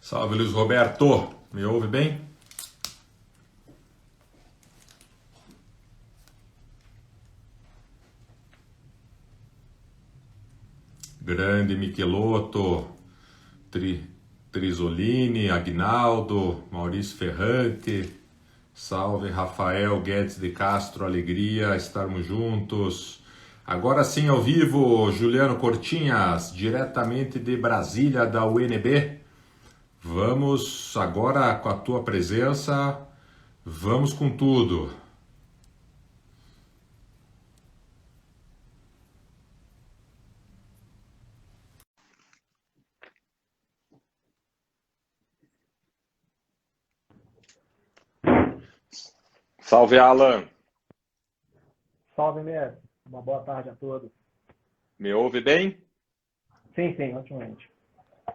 Salve, Luiz Roberto. Me ouve bem? Grande Michelotto, Trisolini, Agnaldo, Maurício Ferrante. Salve, Rafael Guedes de Castro. Alegria estarmos juntos. Agora sim, ao vivo, Juliano Cortinhas, diretamente de Brasília, da UNB. Vamos agora com a tua presença. Vamos com tudo. Salve, Alan. Salve, mestre. Uma boa tarde a todos. Me ouve bem? Sim, otimamente.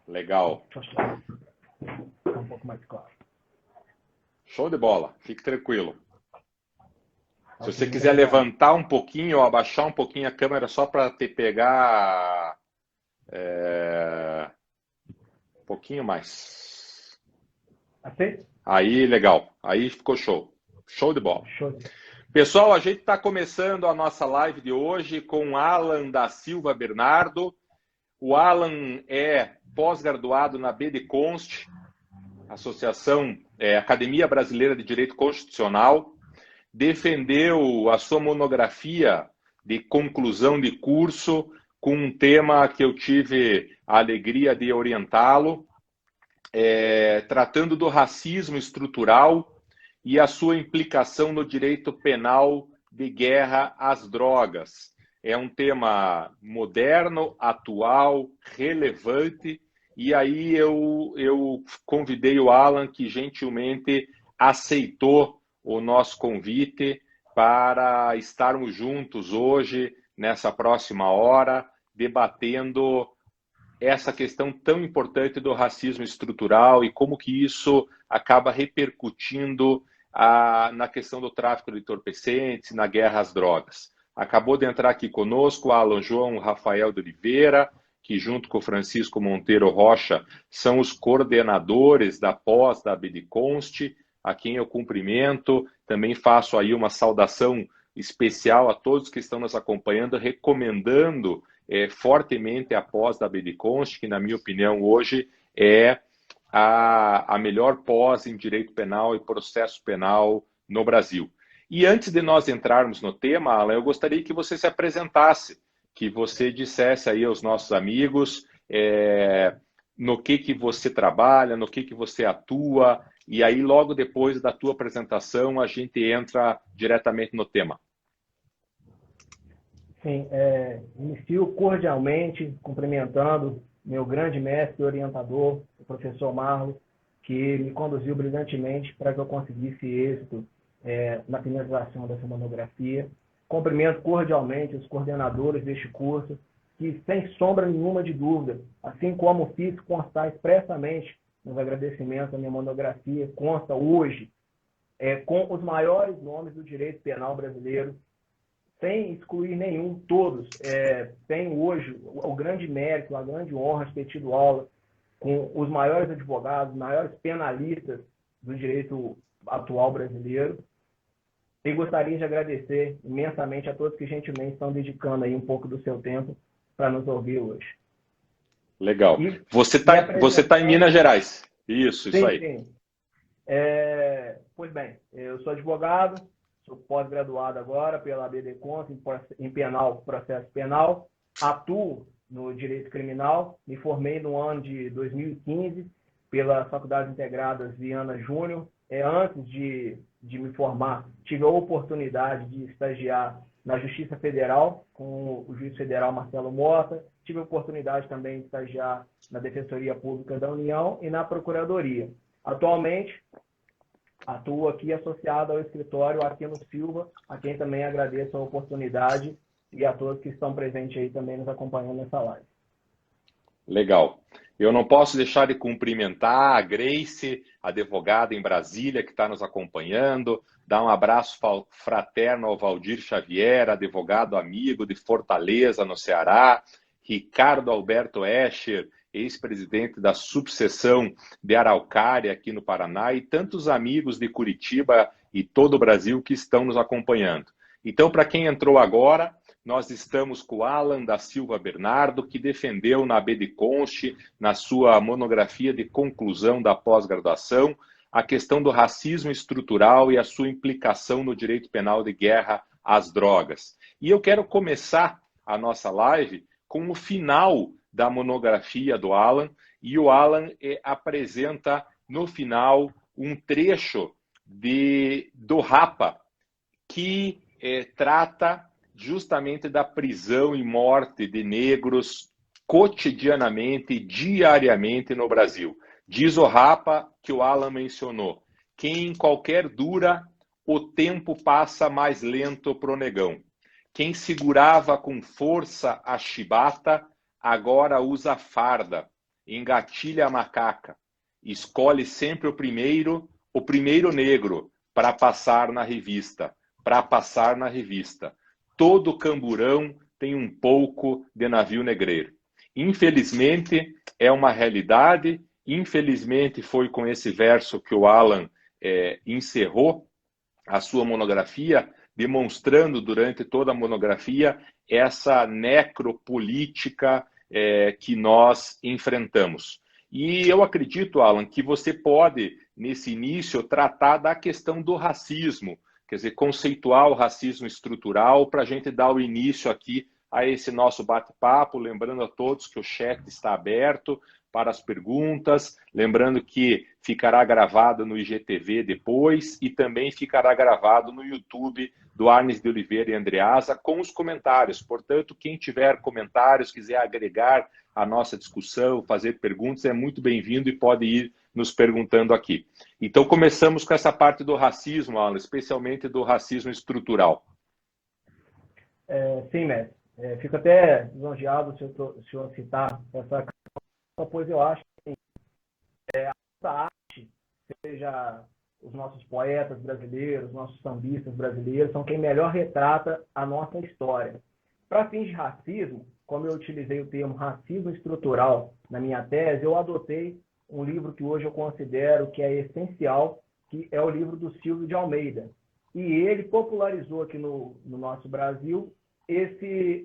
Legal. Deixa eu ficar um pouco mais claro. Show de bola. Fique tranquilo. Se você Muito quiser obrigado. levantar um pouquinho ou abaixar um pouquinho a câmera só para te pegar um pouquinho mais. Aceito? Aí, legal. Aí ficou show. Show de bola. Show. Pessoal, a gente está começando a nossa live de hoje com Alan da Silva Bernardo. O Alan é pós-graduado na BDConst, Academia Brasileira de Direito Constitucional. Defendeu a sua monografia de conclusão de curso com um tema que eu tive a alegria de orientá-lo, tratando do racismo estrutural e a sua implicação no direito penal de guerra às drogas. É um tema moderno, atual, relevante, e aí eu convidei o Alan, que gentilmente aceitou o nosso convite para estarmos juntos hoje, nessa próxima hora, debatendo essa questão tão importante do racismo estrutural e como que isso acaba repercutindo na questão do tráfico de entorpecentes, na guerra às drogas. Acabou de entrar aqui conosco o Alan João Rafael de Oliveira, que junto com o Francisco Monteiro Rocha são os coordenadores da pós da BDConst, a quem eu cumprimento. Também faço aí uma saudação especial a todos que estão nos acompanhando, recomendando fortemente a pós da BDConst, que na minha opinião hoje é a melhor pós em direito penal e processo penal no Brasil. E antes de nós entrarmos no tema, Alan, eu gostaria que você se apresentasse, que você dissesse aí aos nossos amigos no que você trabalha, no que você atua, e aí logo depois da tua apresentação a gente entra diretamente no tema. Sim, inicio cordialmente cumprimentando meu grande mestre e orientador, o professor Marlos, que me conduziu brilhantemente para que eu conseguisse êxito na finalização dessa monografia. Cumprimento cordialmente os coordenadores deste curso, que sem sombra nenhuma de dúvida, assim como fiz constar expressamente nos agradecimentos à minha monografia, consta hoje com os maiores nomes do direito penal brasileiro, sem excluir nenhum, todos. Tenho hoje o grande mérito, a grande honra de ter tido aula com os maiores advogados, os maiores penalistas do direito atual brasileiro. E gostaria de agradecer imensamente a todos que gentilmente estão dedicando aí um pouco do seu tempo para nos ouvir hoje. Legal. Você tá em Minas Gerais. Isso aí. Sim. Pois bem, eu sou advogado, sou pós-graduado agora pela BDConst em penal, processo penal, atuo no direito criminal, me formei no ano de 2015 pelas Faculdades Integradas Viana Júnior. Antes de me formar, tive a oportunidade de estagiar na Justiça Federal com o juiz federal Marcelo Mota, tive a oportunidade também de estagiar na Defensoria Pública da União e na Procuradoria. Atualmente, atuo aqui associado ao escritório Aquino Silva, a quem também agradeço a oportunidade e a todos que estão presentes aí também nos acompanhando nessa live. Legal. Eu não posso deixar de cumprimentar a Grace, advogada em Brasília, que está nos acompanhando, dar um abraço fraterno ao Valdir Xavier, advogado amigo de Fortaleza, no Ceará, Ricardo Alberto Escher, ex-presidente da subseção de Araucária aqui no Paraná, e tantos amigos de Curitiba e todo o Brasil que estão nos acompanhando. Então, para quem entrou agora, nós estamos com o Alan da Silva Bernardo, que defendeu na ABDConst, na sua monografia de conclusão da pós-graduação, a questão do racismo estrutural e a sua implicação no direito penal de guerra às drogas. E eu quero começar a nossa live com o final da monografia do Alan, e o Alan apresenta no final um trecho do Rapa, que trata justamente da prisão e morte de negros cotidianamente, diariamente no Brasil. Diz o Rapa que o Alan mencionou: quem em qualquer dura, o tempo passa mais lento pro negão. Quem segurava com força a chibata, agora usa farda, engatilha a macaca, escolhe sempre o primeiro negro, para passar na revista, Todo camburão tem um pouco de navio negreiro. Infelizmente, é uma realidade. Infelizmente, foi com esse verso que o Alan encerrou a sua monografia, demonstrando durante toda a monografia essa necropolítica que nós enfrentamos. E eu acredito, Alan, que você pode, nesse início, tratar da questão do racismo, quer dizer, conceituar o racismo estrutural, para a gente dar o início aqui a esse nosso bate-papo, lembrando a todos que o chat está aberto para as perguntas, lembrando que ficará gravado no IGTV depois e também ficará gravado no YouTube do Arnes de Oliveira e Andreasa com os comentários. Portanto, quem tiver comentários, quiser agregar a nossa discussão, fazer perguntas, é muito bem-vindo e pode ir nos perguntando aqui. Então, começamos com essa parte do racismo, Alan, especialmente do racismo estrutural. Sim, mestre. Fico até lisonjeado se o senhor citar essa questão, pois eu acho que a arte, seja os nossos poetas brasileiros, nossos sambistas brasileiros, são quem melhor retrata a nossa história. Para fins de racismo, como eu utilizei o termo racismo estrutural na minha tese, eu adotei um livro que hoje eu considero que é essencial, que é o livro do Silvio de Almeida. E ele popularizou aqui no nosso Brasil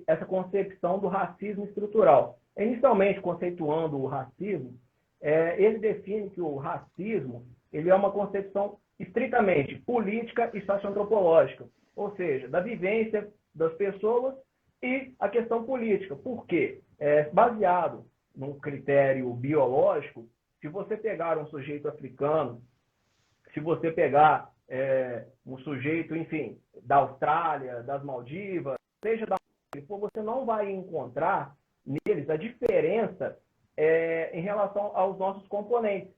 essa concepção do racismo estrutural. Inicialmente, conceituando o racismo, ele define que o racismo ele é uma concepção estritamente política e socioantropológica, ou seja, da vivência das pessoas e a questão política. Por quê? Baseado num critério biológico, se você pegar um sujeito africano, se você pegar um sujeito, enfim, da Austrália, das Maldivas, seja da onde for, você não vai encontrar neles a diferença em relação aos nossos componentes.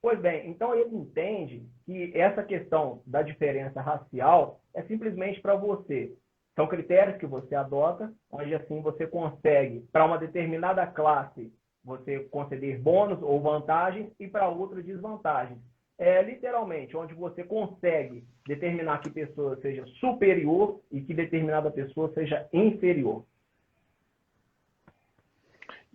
Pois bem, então ele entende que essa questão da diferença racial é simplesmente para você. São critérios que você adota, onde assim você consegue, para uma determinada classe, você conceder bônus ou vantagens e para outra desvantagens. Literalmente, onde você consegue determinar que pessoa seja superior e que determinada pessoa seja inferior.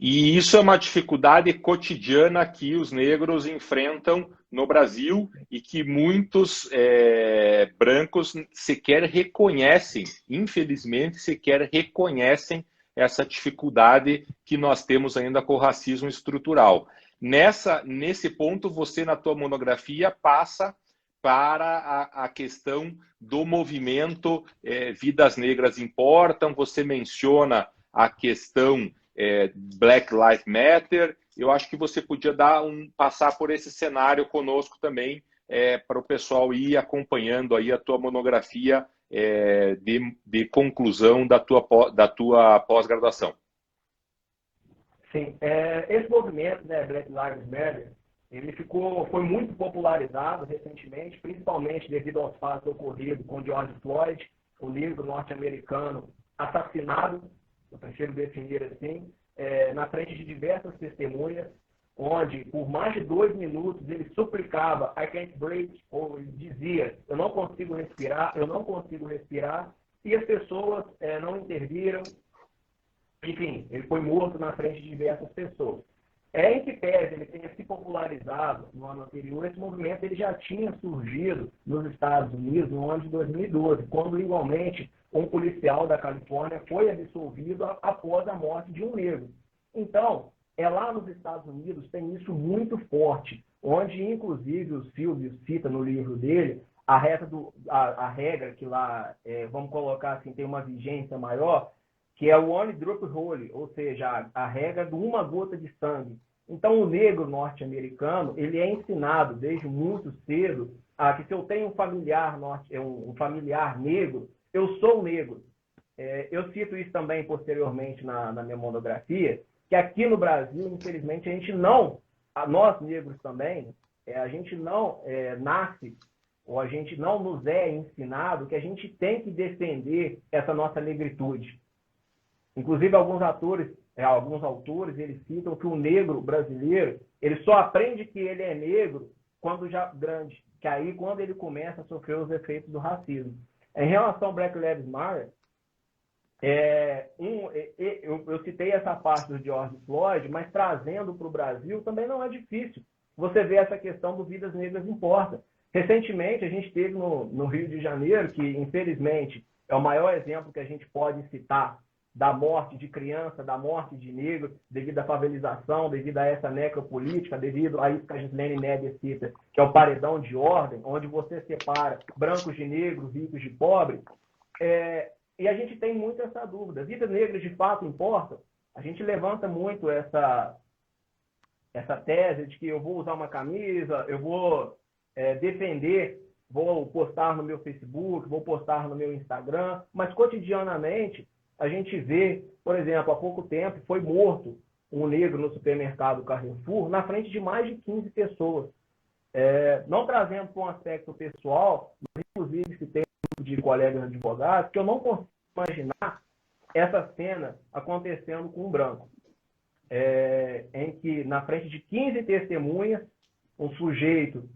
E isso é uma dificuldade cotidiana que os negros enfrentam no Brasil e que muitos brancos sequer reconhecem, infelizmente, sequer reconhecem essa dificuldade que nós temos ainda com o racismo estrutural. Nesse ponto, você, na tua monografia, passa para a questão do movimento Vidas Negras Importam, você menciona a questão Black Lives Matter. Eu acho que você podia passar por esse cenário conosco também, para o pessoal ir acompanhando aí a tua monografia de conclusão da tua pós-graduação. Sim, esse movimento, né, Black Lives Matter, ele foi muito popularizado recentemente, principalmente devido aos fatos ocorridos com George Floyd, o negro norte-americano assassinado, eu prefiro definir assim, na frente de diversas testemunhas, onde por mais de 2 minutos ele suplicava I can't breathe, ou ele dizia eu não consigo respirar, e as pessoas não interviram. Enfim, ele foi morto na frente de diversas pessoas. Em que pese ele tenha se popularizado no ano anterior, esse movimento ele já tinha surgido nos Estados Unidos no ano de 2012, quando igualmente um policial da Califórnia foi absolvido após a morte de um negro. Então, lá nos Estados Unidos tem isso muito forte, onde inclusive o Silvio cita no livro dele a regra que lá, vamos colocar assim, tem uma vigência maior, que é o one drop rule, ou seja, a regra de uma gota de sangue. Então, o negro norte-americano, ele é ensinado desde muito cedo a que se eu tenho um familiar negro, eu sou negro. Eu cito isso também posteriormente na minha monografia, que aqui no Brasil, infelizmente, nós negros também, a gente não nasce, ou a gente não nos é ensinado que a gente tem que defender essa nossa negritude. Inclusive, alguns autores, eles citam que o negro brasileiro, ele só aprende que ele é negro quando já grande, que aí quando ele começa a sofrer os efeitos do racismo. Em relação ao Black Lives Matter, eu citei essa parte do George Floyd, mas trazendo para o Brasil também não é difícil. Você vê essa questão do Vidas Negras Importa. Recentemente, a gente teve no Rio de Janeiro, que infelizmente é o maior exemplo que a gente pode citar da morte de criança, da morte de negro, devido à favelização, devido a essa necropolítica, devido a isso que a Gislene Neves cita, que é o paredão de ordem, onde você separa brancos de negros, ricos de pobres. E a gente tem muito essa dúvida. Vidas negras de fato importam? A gente levanta muito essa tese de que eu vou usar uma camisa, eu vou defender, vou postar no meu Facebook, vou postar no meu Instagram, mas cotidianamente a gente vê, por exemplo, há pouco tempo foi morto um negro no supermercado Carrefour na frente de mais de 15 pessoas. Não trazendo para um aspecto pessoal, mas inclusive se tem um grupo de colegas advogados, que eu não consigo imaginar essa cena acontecendo com um branco. Em que na frente de 15 testemunhas, um sujeito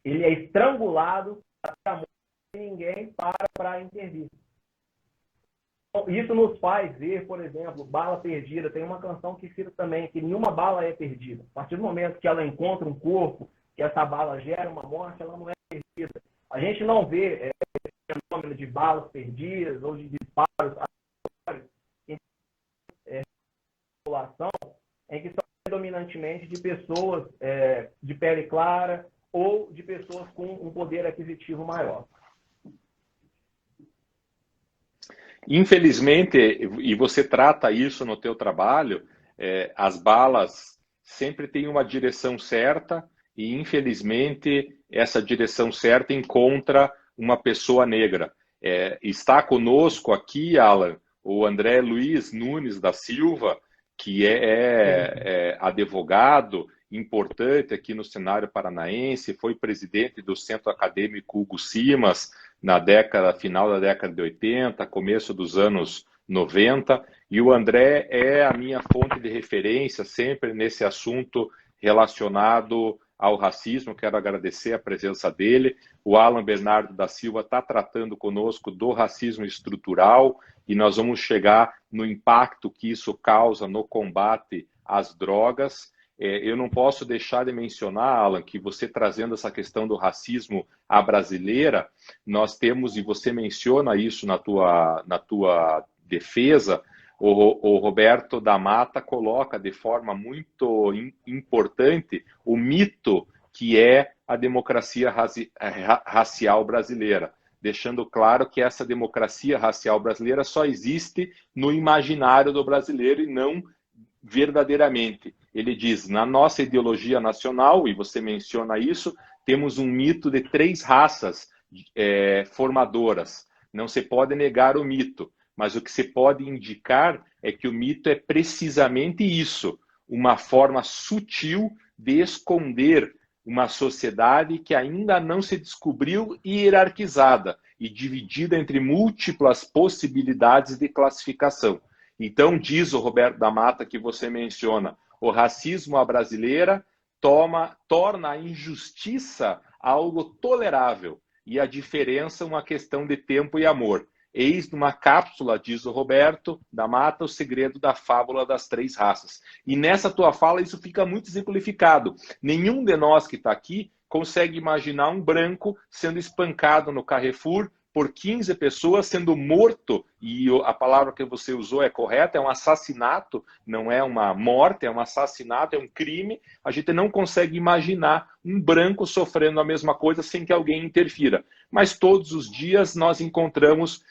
ele é estrangulado até a morte e ninguém para intervir. Isso nos faz ver, por exemplo, bala perdida. Tem uma canção que cita também que nenhuma bala é perdida. A partir do momento que ela encontra um corpo, que essa bala gera uma morte, ela não é perdida. A gente não vê esse fenômeno de balas perdidas ou de disparos em população em que são predominantemente de pessoas de pele clara ou de pessoas com um poder aquisitivo maior. Infelizmente, e você trata isso no teu trabalho, as balas sempre têm uma direção certa e, infelizmente, essa direção certa encontra uma pessoa negra. Está conosco aqui, Alan, o André Luiz Nunes da Silva, que é advogado importante aqui no cenário paranaense, foi presidente do Centro Acadêmico Hugo Simas final da década de 80, começo dos anos 90, e o André é a minha fonte de referência sempre nesse assunto relacionado ao racismo. Quero agradecer a presença dele. O Alan Bernardo da Silva está tratando conosco do racismo estrutural e nós vamos chegar no impacto que isso causa no combate às drogas. Eu não posso deixar de mencionar, Alan, que você trazendo essa questão do racismo à brasileira, nós temos, e você menciona isso na tua defesa, o Roberto da Mata coloca de forma muito importante o mito que é a democracia racial brasileira, deixando claro que essa democracia racial brasileira só existe no imaginário do brasileiro e não verdadeiramente. Ele diz, na nossa ideologia nacional, e você menciona isso, temos um mito de 3 raças formadoras. Não se pode negar o mito, mas o que se pode indicar é que o mito é precisamente isso, uma forma sutil de esconder uma sociedade que ainda não se descobriu hierarquizada e dividida entre múltiplas possibilidades de classificação. Então, diz o Roberto da Mata que você menciona, o racismo à brasileira torna a injustiça algo tolerável e a diferença uma questão de tempo e amor. Eis numa cápsula, diz o Roberto da Mata, o segredo da fábula das 3 raças. E nessa tua fala isso fica muito exemplificado. Nenhum de nós que está aqui consegue imaginar um branco sendo espancado no Carrefour por 15 pessoas, sendo morto, e a palavra que você usou é correta, é um assassinato, não é uma morte, é um assassinato, é um crime. A gente não consegue imaginar um branco sofrendo a mesma coisa sem que alguém interfira. Mas todos os dias nós encontramos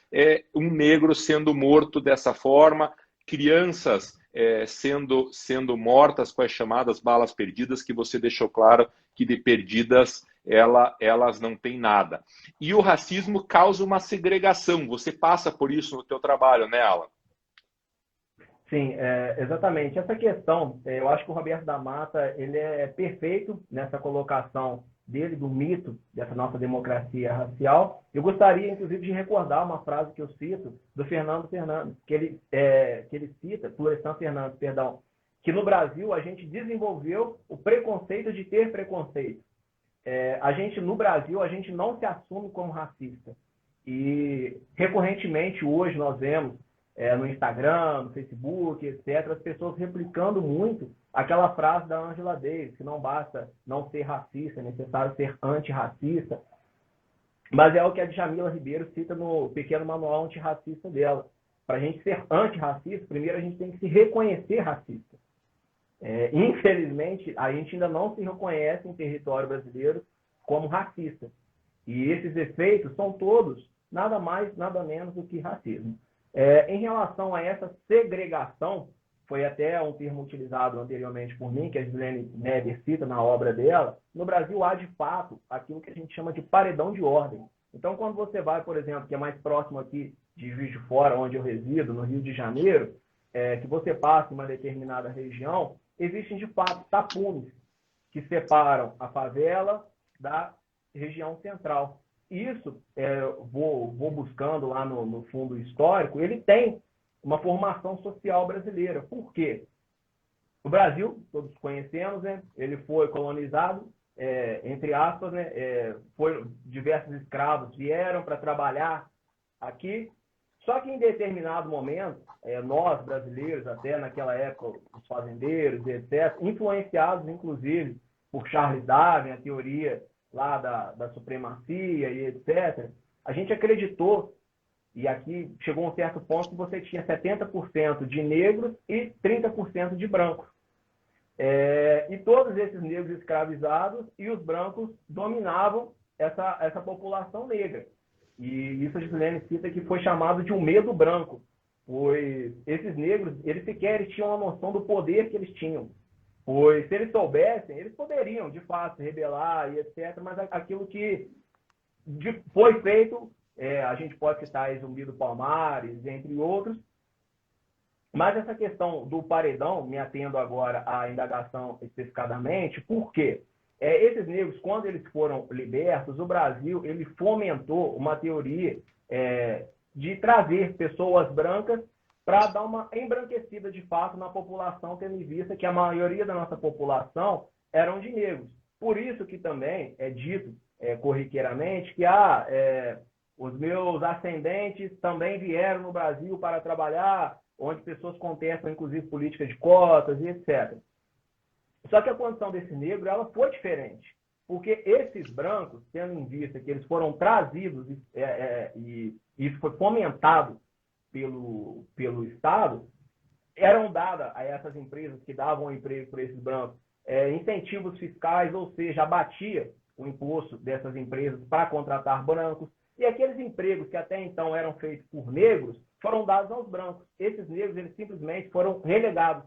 um negro sendo morto dessa forma, crianças sendo mortas com as chamadas balas perdidas, que você deixou claro que de perdidas elas não têm nada. E o racismo causa uma segregação. Você passa por isso no teu trabalho, né, Alan? Sim, exatamente. Essa questão, eu acho que o Roberto da Mata ele é perfeito nessa colocação dele, do mito dessa nossa democracia racial. Eu gostaria, inclusive, de recordar uma frase que eu cito do Fernando Fernandes, que ele cita, Florestan Fernandes, perdão, que no Brasil a gente desenvolveu o preconceito de ter preconceito. No Brasil, a gente não se assume como racista. E, recorrentemente, hoje nós vemos no Instagram, no Facebook, etc., as pessoas replicando muito aquela frase da Angela Davis, que não basta não ser racista, é necessário ser antirracista. Mas é o que a Djamila Ribeiro cita no pequeno manual antirracista dela. Para a gente ser antirracista, primeiro a gente tem que se reconhecer racista. Infelizmente, a gente ainda não se reconhece em território brasileiro como racista. E esses efeitos são todos nada mais, nada menos do que racismo. Em relação a essa segregação, foi até um termo utilizado anteriormente por mim, que a Gislene Neber cita na obra dela, no Brasil há, de fato, aquilo que a gente chama de paredão de ordem. Então, quando você vai, por exemplo, que é mais próximo aqui de Juiz de Fora, onde eu resido, no Rio de Janeiro, que você passa em uma determinada região, existem, de fato, tapumes que separam a favela da região central. Isso, vou buscando lá no fundo histórico, ele tem uma formação social brasileira. Por quê? O Brasil, todos conhecemos, né? Ele foi colonizado, entre aspas, né? Diversos escravos vieram para trabalhar aqui. Só que em determinado momento, nós brasileiros, até naquela época, os fazendeiros, etc., influenciados, inclusive, por Charles Darwin, a teoria lá da supremacia e etc., a gente acreditou, e aqui chegou um certo ponto que você tinha 70% de negros e 30% de brancos. E todos esses negros escravizados e os brancos dominavam essa população negra. E isso a Gislene cita que foi chamado de um medo branco, pois esses negros, eles sequer tinham a noção do poder que eles tinham. Pois se eles soubessem, eles poderiam, de fato, se rebelar e etc., mas aquilo que foi feito, a gente pode citar Zumbi do Palmares, entre outros, mas essa questão do paredão, me atendo agora à indagação especificadamente, por quê? Esses negros, quando eles foram libertos, o Brasil ele fomentou uma teoria de trazer pessoas brancas para dar uma embranquecida de fato na população, tendo em vista que a maioria da nossa população eram de negros. Por isso que também é dito corriqueiramente que os meus ascendentes também vieram no Brasil para trabalhar, onde pessoas contestam inclusive políticas de cotas e etc. Só que a condição desse negro ela foi diferente, porque esses brancos, tendo em vista que eles foram trazidos e isso foi fomentado pelo Estado, eram dadas a essas empresas que davam emprego para esses brancos incentivos fiscais, ou seja, abatia o imposto dessas empresas para contratar brancos, e aqueles empregos que até então eram feitos por negros foram dados aos brancos. Esses negros eles simplesmente foram relegados.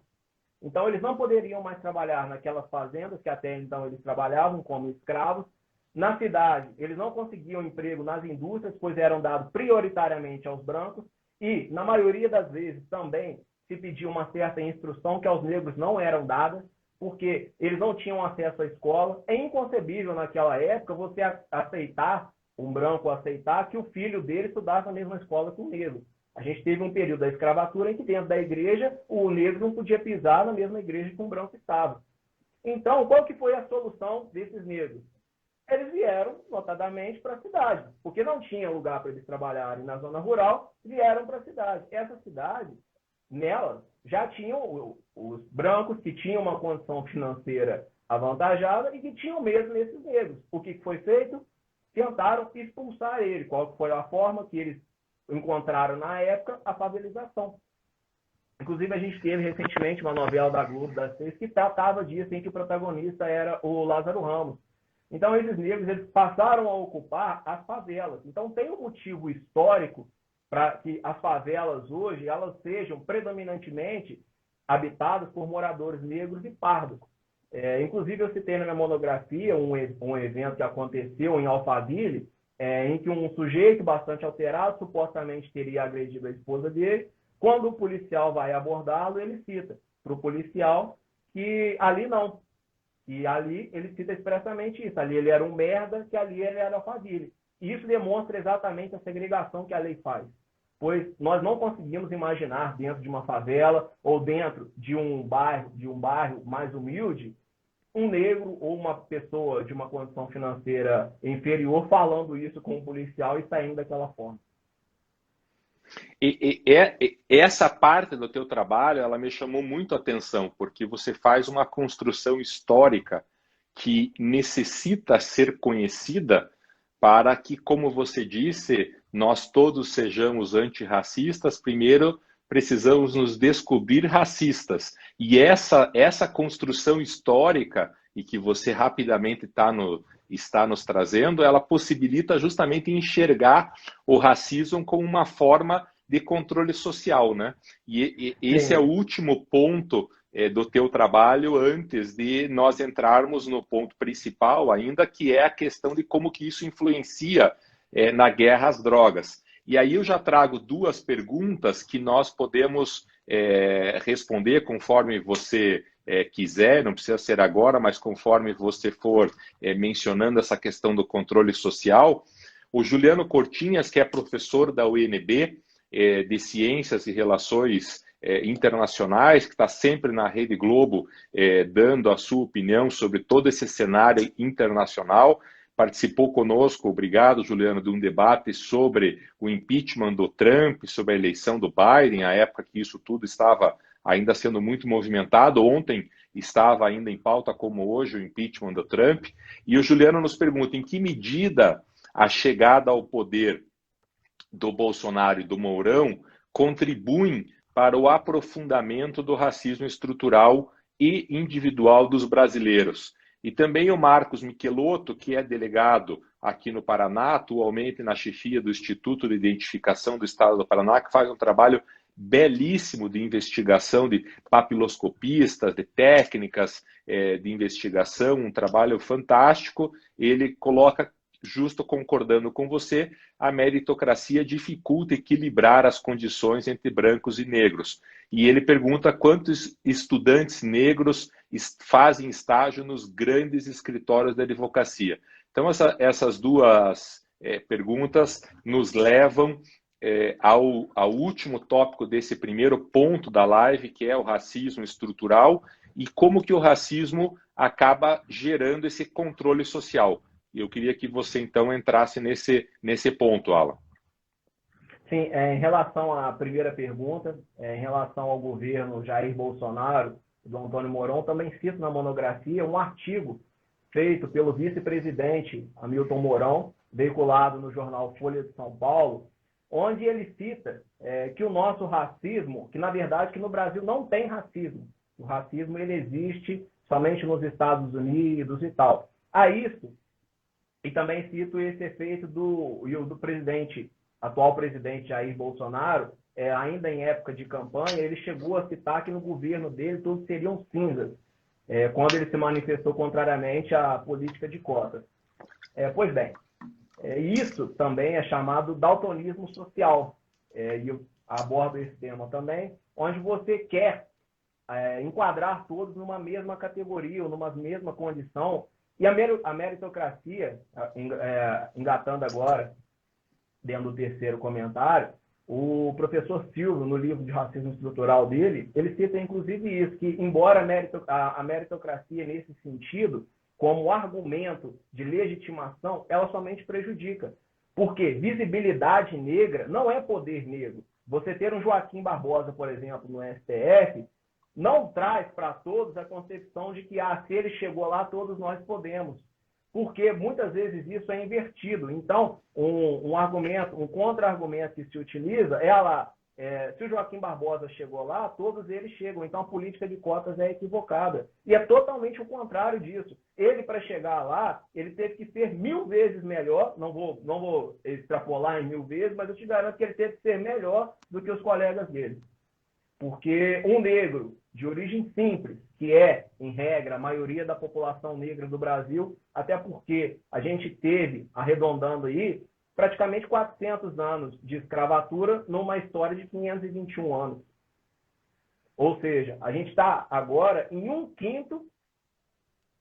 Então, eles não poderiam mais trabalhar naquelas fazendas que até então eles trabalhavam como escravos. Na cidade, eles não conseguiam emprego nas indústrias, pois eram dados prioritariamente aos brancos. E, na maioria das vezes, também se pedia uma certa instrução que aos negros não eram dadas, porque eles não tinham acesso à escola. É inconcebível naquela época você aceitar, um branco aceitar, que o filho dele estudasse na mesma escola que o negro. A gente teve um período da escravatura em que dentro da igreja o negro não podia pisar na mesma igreja que o branco estava. Então, qual que foi a solução desses negros? eles vieram, notadamente, para a cidade, porque não tinha lugar para eles trabalharem na zona rural, vieram para a cidade. Essa cidade, nela, já tinham os brancos que tinham uma condição financeira avantajada e que tinham mesmo esses negros. O que foi feito? Tentaram expulsar ele. Qual foi a forma que eles encontraram na época? A favelização. Inclusive, a gente teve recentemente uma novela da Globo, das 6, que tratava disso, em que o protagonista era o Lázaro Ramos. Então, esses negros eles passaram a ocupar as favelas. Então, tem um motivo histórico para que as favelas hoje elas sejam predominantemente habitadas por moradores negros e pardos. Inclusive, eu citei na minha monografia um evento que aconteceu em Alphaville, em que um sujeito bastante alterado supostamente teria agredido a esposa dele. Quando o policial vai abordá-lo, ele cita para o policial que ali não. E ali ele cita expressamente isso. Ali ele era um merda, que ali ele era Alphaville. E isso demonstra exatamente a segregação que a lei faz. Pois nós não conseguimos imaginar dentro de uma favela ou dentro de um bairro mais humilde, um negro ou uma pessoa de uma condição financeira inferior falando isso com um policial e saindo daquela forma. Essa parte do teu trabalho, ela me chamou muito a atenção, porque você faz uma construção histórica que necessita ser conhecida para que, como você disse, nós todos sejamos antirracistas. Primeiro, precisamos nos descobrir racistas. E essa construção histórica, e que você rapidamente está nos trazendo, ela possibilita justamente enxergar o racismo como uma forma de controle social, né? E esse é o último ponto do teu trabalho antes de nós entrarmos no ponto principal ainda, que é a questão de como que isso influencia na guerra às drogas. E aí eu já trago duas perguntas que nós podemos responder conforme você quiser, não precisa ser agora, mas conforme você for mencionando essa questão do controle social. O Juliano Cortinhas, que é professor da UNB de Ciências e Relações Internacionais, que está sempre na Rede Globo dando a sua opinião sobre todo esse cenário internacional, participou conosco, obrigado, Juliano, de um debate sobre o impeachment do Trump, sobre a eleição do Biden, a época que isso tudo estava ainda sendo muito movimentado. Ontem estava ainda em pauta, como hoje, o impeachment do Trump. E o Juliano nos pergunta em que medida a chegada ao poder do Bolsonaro e do Mourão contribuem para o aprofundamento do racismo estrutural e individual dos brasileiros. E também o Marcos Michelotto, que é delegado aqui no Paraná, atualmente na chefia do Instituto de Identificação do Estado do Paraná, que faz um trabalho belíssimo de investigação de papiloscopistas, de técnicas de investigação, um trabalho fantástico. Ele coloca, justo concordando com você, a meritocracia dificulta equilibrar as condições entre brancos e negros. E ele pergunta quantos estudantes negros fazem estágio nos grandes escritórios da advocacia. Então, essas duas perguntas nos levam ao último tópico desse primeiro ponto da live, que é o racismo estrutural e como que o racismo acaba gerando esse controle social. E eu queria que você, então, entrasse nesse ponto, Alan. Sim, em relação à primeira pergunta, em relação ao governo Jair Bolsonaro, do Antônio Mourão, também cito na monografia um artigo feito pelo vice-presidente Hamilton Mourão, veiculado no jornal Folha de São Paulo, onde ele cita que o nosso racismo, que na verdade que no Brasil não tem racismo. O racismo ele existe somente nos Estados Unidos e tal. A isso, e também cito esse efeito do atual presidente Jair Bolsonaro, ainda em época de campanha, ele chegou a citar que no governo dele todos seriam cinzas, quando ele se manifestou contrariamente à política de cotas. Pois bem, isso também é chamado daltonismo social, e eu abordo esse tema também, onde você quer enquadrar todos numa mesma categoria ou numa mesma condição. E a meritocracia, engatando agora, dentro do terceiro comentário, o professor Silvio, no livro de racismo estrutural dele, ele cita inclusive isso, que embora a meritocracia nesse sentido, como argumento de legitimação, ela somente prejudica. Porque visibilidade negra não é poder negro. Você ter um Joaquim Barbosa, por exemplo, no STF, não traz para todos a concepção de que, se ele chegou lá, todos nós podemos. Porque muitas vezes isso é invertido. Então, um contra-argumento que se utiliza é se o Joaquim Barbosa chegou lá, todos eles chegam. Então, a política de cotas é equivocada. E é totalmente o contrário disso. Ele, para chegar lá, ele teve que ser 1000 vezes melhor. Não vou extrapolar em 1000 vezes, mas eu te garanto que ele teve que ser melhor do que os colegas dele. Porque um negro de origem simples, que é, em regra, a maioria da população negra do Brasil, até porque a gente teve, arredondando aí, praticamente 400 anos de escravatura numa história de 521 anos. Ou seja, a gente está agora em 1/5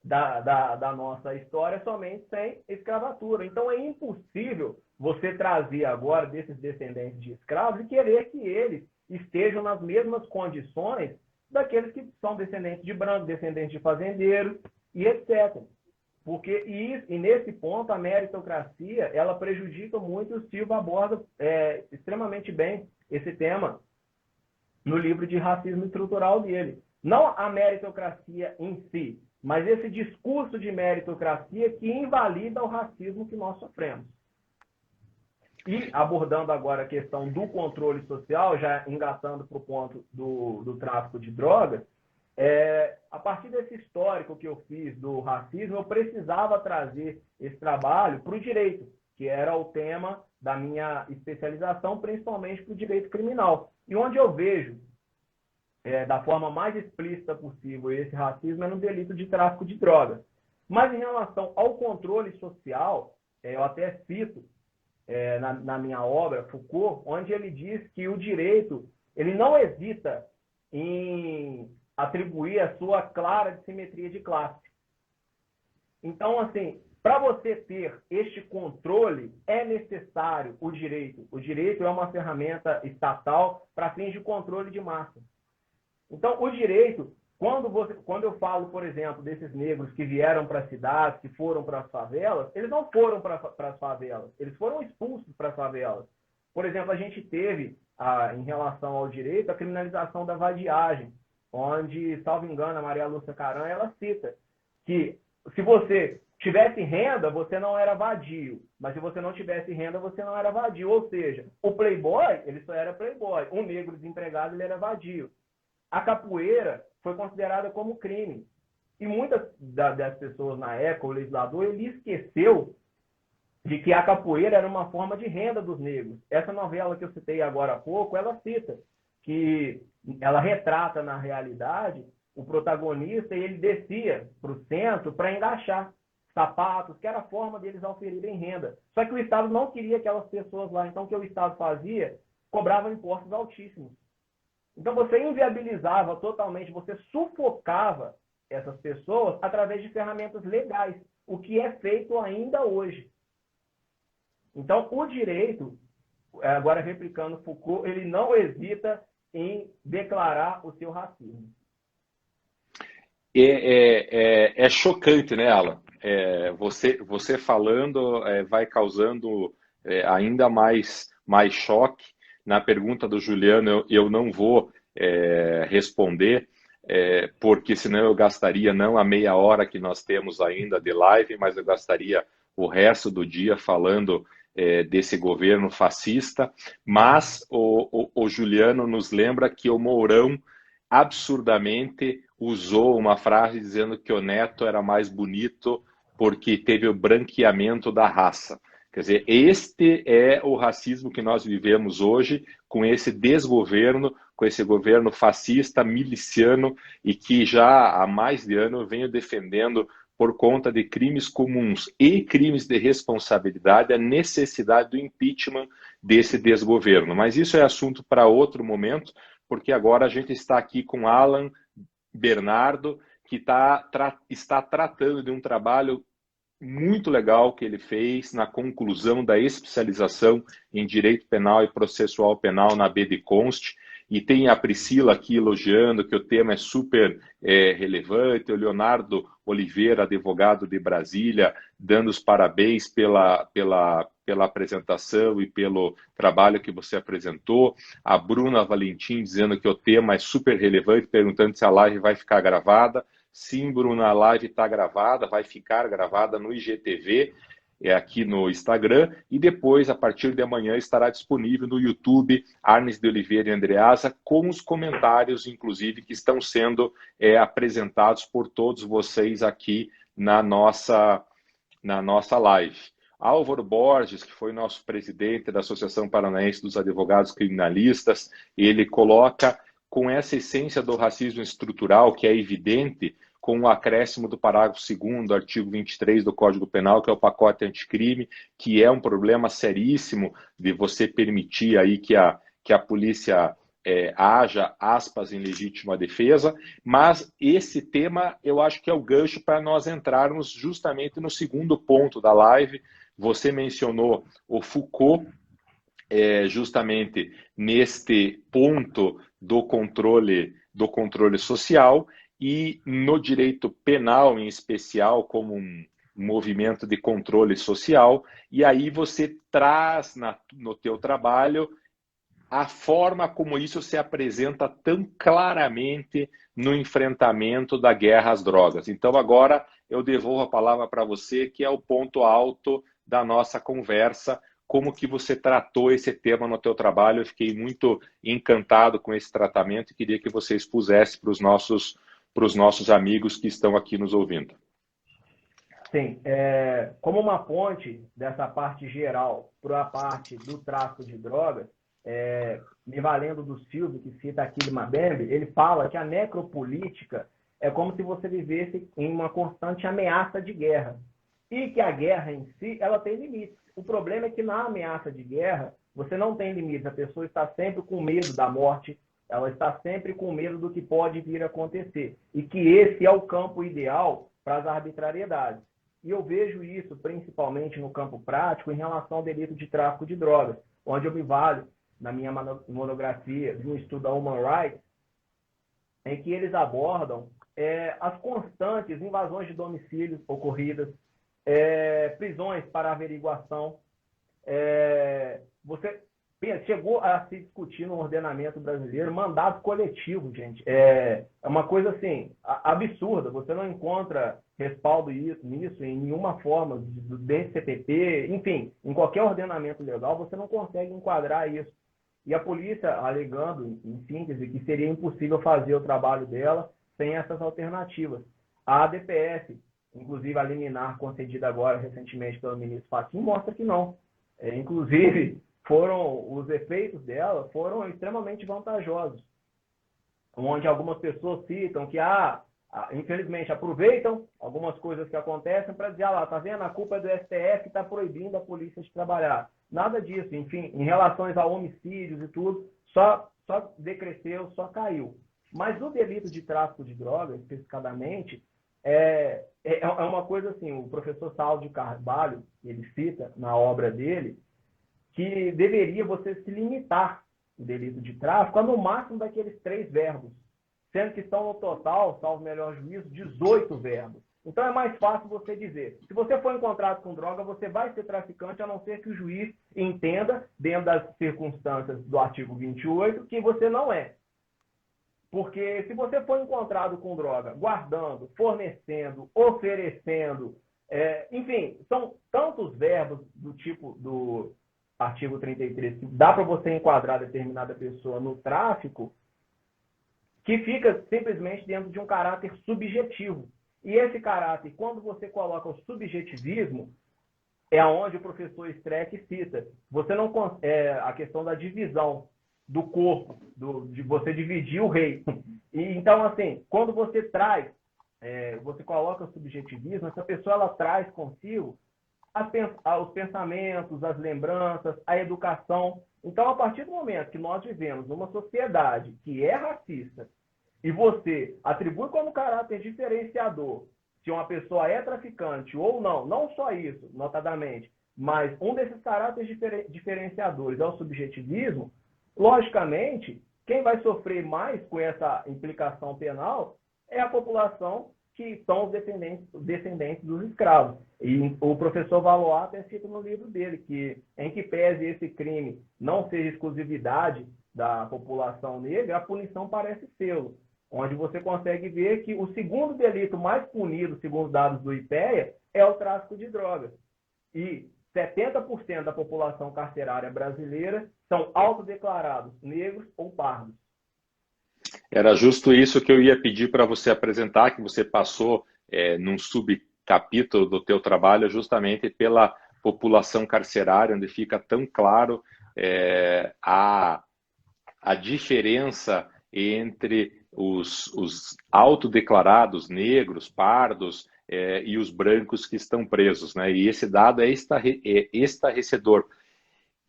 da nossa história somente sem escravatura. Então é impossível você trazer agora desses descendentes de escravos e querer que eles estejam nas mesmas condições daqueles que são descendentes de branco, descendentes de fazendeiros e etc. Porque, e nesse ponto, a meritocracia, ela prejudica muito. O Silva aborda extremamente bem esse tema no livro de racismo estrutural dele. Não a meritocracia em si, mas esse discurso de meritocracia que invalida o racismo que nós sofremos. E abordando agora a questão do controle social, já engatando para o ponto do tráfico de drogas, a partir desse histórico que eu fiz do racismo, eu precisava trazer esse trabalho para o direito, que era o tema da minha especialização, principalmente para o direito criminal. E onde eu vejo, da forma mais explícita possível, esse racismo é no delito de tráfico de drogas. Mas em relação ao controle social, eu até cito na minha obra, Foucault, onde ele diz que o direito ele não hesita em atribuir a sua clara dissimetria de classe. Então, assim, para você ter este controle, é necessário o direito. O direito é uma ferramenta estatal para fins de controle de massa. Então, o direito, quando eu falo, por exemplo, desses negros que vieram para as cidades, que foram para as favelas, eles não foram para as favelas, eles foram expulsos para as favelas. Por exemplo, a gente teve, em relação ao direito, a criminalização da vadiagem, onde, salvo engano, a Maria Lúcia Caram, ela cita que se você tivesse renda, você não era vadio, mas se você não tivesse renda, você não era vadio. Ou seja, o playboy, ele só era playboy, o negro desempregado, ele era vadio. A capoeira foi considerada como crime. E muitas das pessoas na época, o legislador, ele esqueceu de que a capoeira era uma forma de renda dos negros. Essa novela que eu citei agora há pouco, ela cita que ela retrata na realidade o protagonista e ele descia para o centro para engaixar sapatos, que era a forma deles oferirem renda. Só que o Estado não queria aquelas pessoas lá. Então, o que o Estado fazia? Cobrava impostos altíssimos. Então, você inviabilizava totalmente, você sufocava essas pessoas através de ferramentas legais, o que é feito ainda hoje. Então, o direito, agora replicando Foucault, ele não hesita em declarar o seu racismo. É chocante, né, Alan? Você falando vai causando ainda mais choque. Na pergunta do Juliano, eu não vou responder, porque senão eu gastaria não a meia hora que nós temos ainda de live, mas eu gastaria o resto do dia falando desse governo fascista. Mas o Juliano nos lembra que o Mourão absurdamente usou uma frase dizendo que o Neto era mais bonito porque teve o branqueamento da raça. Quer dizer, este é o racismo que nós vivemos hoje, com esse desgoverno, com esse governo fascista, miliciano, e que já há mais de ano eu venho defendendo, por conta de crimes comuns e crimes de responsabilidade, a necessidade do impeachment desse desgoverno. Mas isso é assunto para outro momento, porque agora a gente está aqui com Alan Bernardo, que está tratando de um trabalho muito legal que ele fez na conclusão da especialização em Direito Penal e Processual Penal na BDConst, e tem a Priscila aqui elogiando que o tema é super relevante, o Oliveira, advogado de Brasília, dando os parabéns pela apresentação e pelo trabalho que você apresentou. A Bruna Valentim dizendo que o tema é super relevante, perguntando se a live vai ficar gravada. Sim, Bruna, a live está gravada, vai ficar gravada no IGTV, aqui no Instagram, e depois, a partir de amanhã, estará disponível no YouTube, Arnes de Oliveira e Andreasa, com os comentários, inclusive, que estão sendo apresentados por todos vocês aqui na nossa live. Álvaro Borges, que foi nosso presidente da Associação Paranaense dos Advogados Criminalistas, ele coloca, com essa essência do racismo estrutural, que é evidente, com o acréscimo do parágrafo 2º do artigo 23 do Código Penal, que é o pacote anticrime, que é um problema seríssimo de você permitir aí que a polícia haja, aspas, em legítima defesa, mas esse tema eu acho que é o gancho para nós entrarmos justamente no segundo ponto da live. Você mencionou o Foucault, justamente neste ponto do controle social, e no direito penal, em especial, como um movimento de controle social, e aí você traz no teu trabalho a forma como isso se apresenta tão claramente no enfrentamento da guerra às drogas. Então, agora eu devolvo a palavra para você, que é o ponto alto da nossa conversa. Como que você tratou esse tema no teu trabalho? Eu fiquei muito encantado com esse tratamento e queria que você expusesse para os nossos amigos que estão aqui nos ouvindo. Sim, como uma ponte dessa parte geral para a parte do tráfico de drogas, me valendo do Silvio, que cita Achille Mbembe, ele fala que a necropolítica é como se você vivesse em uma constante ameaça de guerra. E que a guerra em si, ela tem limites. O problema é que na ameaça de guerra, você não tem limites. A pessoa está sempre com medo da morte, ela está sempre com medo do que pode vir a acontecer. E que esse é o campo ideal para as arbitrariedades. E eu vejo isso principalmente no campo prático em relação ao delito de tráfico de drogas, onde eu me valho, na minha monografia, de um estudo da Human Rights, em que eles abordam as constantes invasões de domicílios ocorridas, prisões para averiguação. Você chegou a se discutir no ordenamento brasileiro mandato coletivo, gente. É uma coisa assim absurda. Você não encontra respaldo nisso em nenhuma forma, dentro do CPP, enfim, em qualquer ordenamento legal, você não consegue enquadrar isso. E a polícia alegando, em síntese, que seria impossível fazer o trabalho dela sem essas alternativas. A ADPF, inclusive a liminar concedida agora recentemente pelo ministro Fachin, mostra que não. Inclusive, os efeitos dela foram extremamente vantajosos, onde algumas pessoas citam que, infelizmente, aproveitam algumas coisas que acontecem para dizer, tá vendo, a culpa é do STF que está proibindo a polícia de trabalhar. Nada disso. Enfim, em relação a homicídios e tudo, só decresceu, só caiu. Mas o delito de tráfico de drogas, especificadamente, é uma coisa assim, o professor Saulo de Carvalho, ele cita na obra dele, que deveria você se limitar o delito de tráfico a no máximo daqueles 3 verbos, sendo que estão no total, salvo melhor juízo, 18 verbos. Então é mais fácil você dizer, se você for encontrado com droga, você vai ser traficante, a não ser que o juiz entenda, dentro das circunstâncias do artigo 28, que você não é. Porque se você for encontrado com droga, guardando, fornecendo, oferecendo, enfim, são tantos verbos do tipo do artigo 33 que dá para você enquadrar determinada pessoa no tráfico, que fica simplesmente dentro de um caráter subjetivo. E esse caráter, quando você coloca o subjetivismo, é onde o professor Streck cita. Você não a questão da divisão do corpo, de você dividir o rei. E, então, assim, quando você traz, você coloca o subjetivismo, essa pessoa ela traz consigo os pensamentos, as lembranças, a educação. Então, a partir do momento que nós vivemos numa sociedade que é racista, e você atribui como caráter diferenciador se uma pessoa é traficante ou não, não só isso, notadamente, mas um desses caráteres diferenciadores é o subjetivismo, logicamente, quem vai sofrer mais com essa implicação penal é a população que são os descendentes dos escravos. E o professor Valois até cita no livro dele que, em que pese esse crime não seja exclusividade da população negra, a punição parece sê-lo, onde você consegue ver que o segundo delito mais punido, segundo dados do IPEA, é o tráfico de drogas. E 70% da população carcerária brasileira são autodeclarados negros ou pardos. Era justo isso que eu ia pedir para você apresentar, que você passou num subcapítulo do teu trabalho, justamente pela população carcerária, onde fica tão claro a diferença entre os autodeclarados negros, pardos e os brancos que estão presos, né? E esse dado é estarrecedor.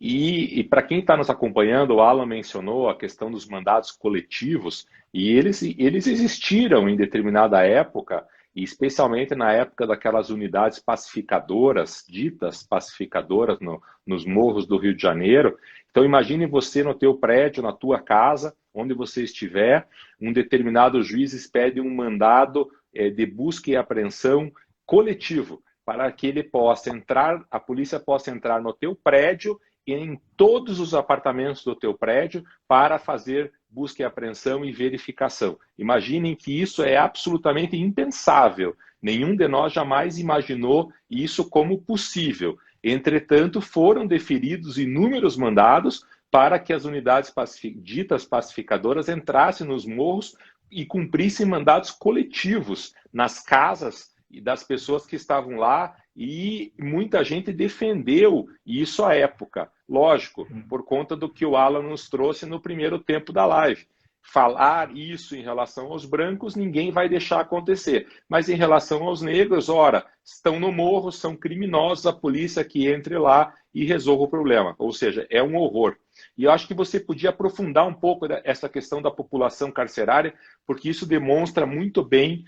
E para quem está nos acompanhando, o Alan mencionou a questão dos mandados coletivos, e eles existiram em determinada época, e especialmente na época daquelas unidades pacificadoras, ditas pacificadoras, nos morros do Rio de Janeiro. Então imagine você no teu prédio, na tua casa, onde você estiver, um determinado juiz expede um mandado de busca e apreensão coletivo, para que ele possa entrar, a polícia possa entrar no teu prédio e em todos os apartamentos do teu prédio para fazer busca e apreensão e verificação. Imaginem que isso é absolutamente impensável. Nenhum de nós jamais imaginou isso como possível. Entretanto, foram deferidos inúmeros mandados para que as unidades ditas pacificadoras entrassem nos morros e cumprissem mandados coletivos nas casas das pessoas que estavam lá, e muita gente defendeu isso à época. Lógico, por conta do que o Alan nos trouxe no primeiro tempo da live. Falar isso em relação aos brancos, ninguém vai deixar acontecer. Mas em relação aos negros, ora, estão no morro, são criminosos, a polícia que entre lá e resolva o problema. Ou seja, é um horror. E eu acho que você podia aprofundar um pouco essa questão da população carcerária, porque isso demonstra muito bem